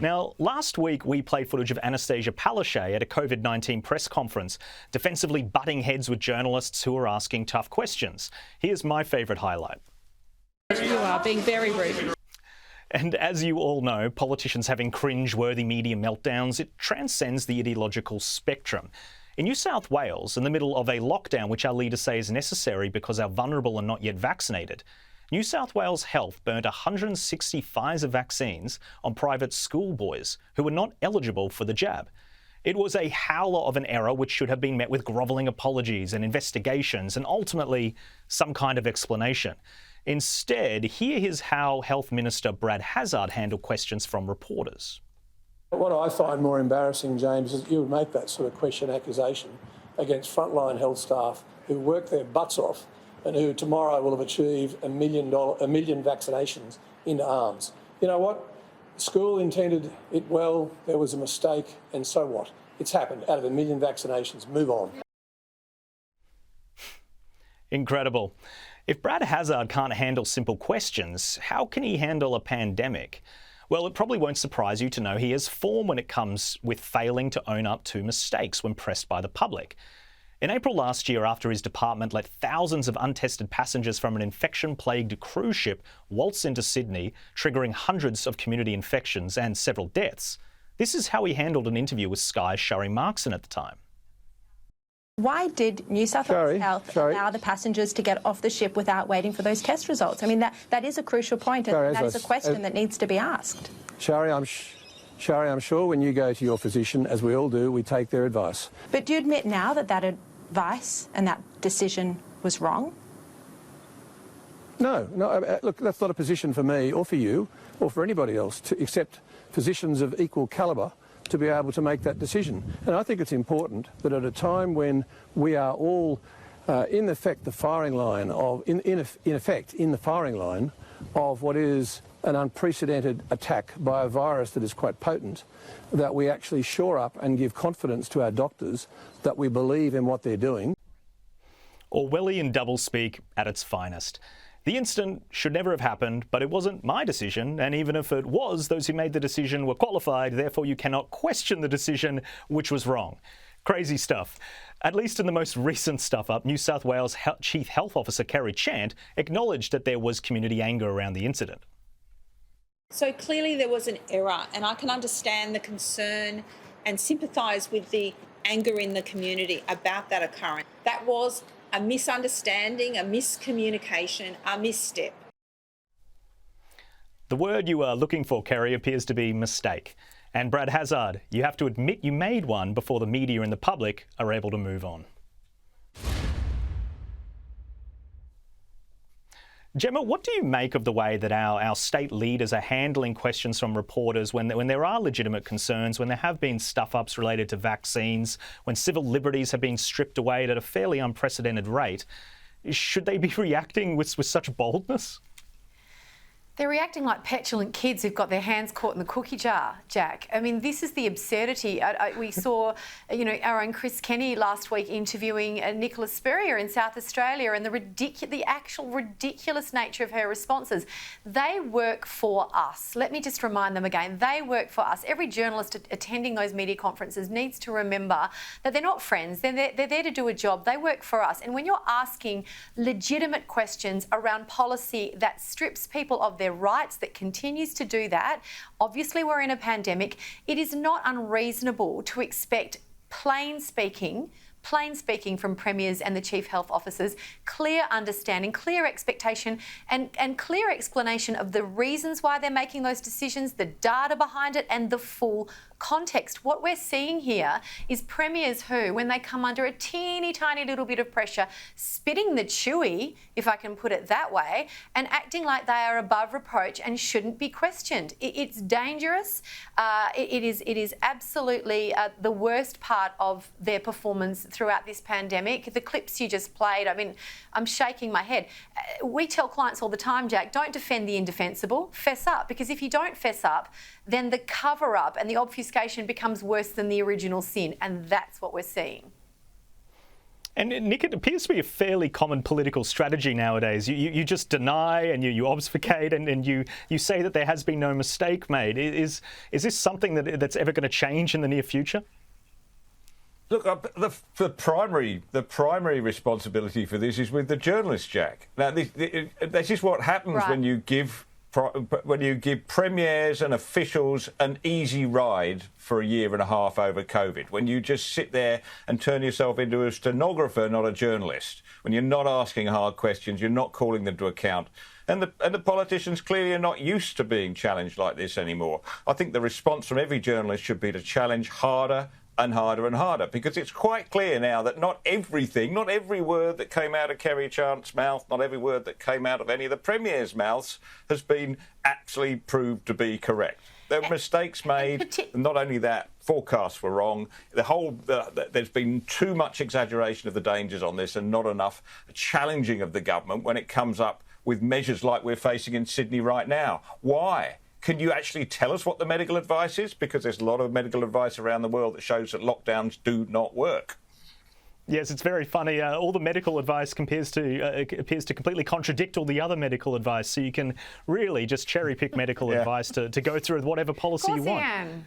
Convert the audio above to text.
Now, last week we played footage of Anastasia Palaszczuk at a COVID-19 press conference, defensively butting heads with journalists who are asking tough questions. Here's my favourite highlight. You are being very rude. And as you all know, politicians having cringe-worthy media meltdowns, it transcends the ideological spectrum. In New South Wales, in the middle of a lockdown which our leaders say is necessary because our vulnerable are not yet vaccinated, New South Wales Health burnt 160 Pfizer vaccines on private schoolboys who were not eligible for the jab. It was a howler of an error which should have been met with grovelling apologies and investigations and ultimately some kind of explanation. Instead, here is how Health Minister Brad Hazzard handled questions from reporters. What I find more embarrassing, James, is that you would make that sort of question accusation against frontline health staff who work their butts off and who tomorrow will have achieved a million vaccinations into arms. You know what? The school intended it well, there was a mistake, and so what? It's happened. Out of 1 million vaccinations, move on. Incredible. If Brad Hazzard can't handle simple questions, how can he handle a pandemic? Well, it probably won't surprise you to know he has form when it comes with failing to own up to mistakes when pressed by the public. In April last year, after his department let thousands of untested passengers from an infection-plagued cruise ship waltz into Sydney, triggering hundreds of community infections and several deaths, this is how he handled an interview with Sky's Sherry Markson at the time. Why did New South Wales Health allow the passengers to get off the ship without waiting for those test results? I mean, that is a crucial point, and that is a question that needs to be asked. Sherry, I'm sure when you go to your physician, as we all do, we take their advice. But do you admit now that that advice and that decision was wrong? No, look, that's not a position for me or for you or for anybody else to accept physicians of equal calibre to be able to make that decision. And I think it's important that at a time when we are all in effect the firing line of what is an unprecedented attack by a virus that is quite potent, that we actually shore up and give confidence to our doctors that we believe in what they're doing. Orwellian doublespeak at its finest. The incident should never have happened, but it wasn't my decision, and even if it was, those who made the decision were qualified, therefore you cannot question the decision, which was wrong. Crazy stuff. At least in the most recent stuff up, New South Wales Chief Health Officer Kerry Chant acknowledged that there was community anger around the incident. So clearly there was an error, and I can understand the concern and sympathise with the anger in the community about that occurrence. That was a misunderstanding, a miscommunication, a misstep. The word you are looking for, Kerry, appears to be mistake. And Brad Hazzard, you have to admit you made one before the media and the public are able to move on. Gemma, what do you make of the way that our state leaders are handling questions from reporters when there are legitimate concerns, when there have been stuff-ups related to vaccines, when civil liberties have been stripped away at a fairly unprecedented rate? Should they be reacting with such boldness? They're reacting like petulant kids who've got their hands caught in the cookie jar, Jack. I mean, this is the absurdity. We saw, our own Chris Kenny last week interviewing Nicola Spurrier in South Australia, and the actual ridiculous nature of her responses. They work for us. Let me just remind them again. They work for us. Every journalist attending those media conferences needs to remember that they're not friends. They're there to do a job. They work for us. And when you're asking legitimate questions around policy that strips people of their rights, that continues to do that. Obviously, we're in a pandemic. It is not unreasonable to expect plain speaking from premiers and the chief health officers, clear understanding, clear expectation and clear explanation of the reasons why they're making those decisions, the data behind it and the full context. What we're seeing here is premiers who, when they come under a teeny tiny little bit of pressure, spitting the chewy, if I can put it that way, and acting like they are above reproach and shouldn't be questioned. It's dangerous. It is absolutely the worst part of their performance throughout this pandemic. The clips you just played, I mean, I'm shaking my head. We tell clients all the time, Jack, don't defend the indefensible, fess up, because if you don't fess up, then the cover-up and the obfuscation becomes worse than the original sin, and that's what we're seeing. And Nick, it appears to be a fairly common political strategy nowadays. You just deny and you obfuscate and you say that there has been no mistake made. Is this something that's ever going to change in the near future? Look, the primary responsibility for this is with the journalists, Jack. Now, this is what happens when you give premiers and officials an easy ride for a year and a half over COVID, when you just sit there and turn yourself into a stenographer, not a journalist, when you're not asking hard questions, you're not calling them to account. And the politicians clearly are not used to being challenged like this anymore. I think the response from every journalist should be to challenge harder and harder and harder, because it's quite clear now that not every word that came out of Kerry Chant's mouth, not every word that came out of any of the premiers' mouths has been actually proved to be correct. There were mistakes made, and not only that, forecasts were wrong. There's been too much exaggeration of the dangers on this and not enough challenging of the government when it comes up with measures like we're facing in Sydney right now. Why? Can you actually tell us what the medical advice is? Because there's a lot of medical advice around the world that shows that lockdowns do not work. Yes, it's very funny. All the medical advice appears to completely contradict all the other medical advice. So you can really just cherry pick medical advice to go through with whatever policy you want.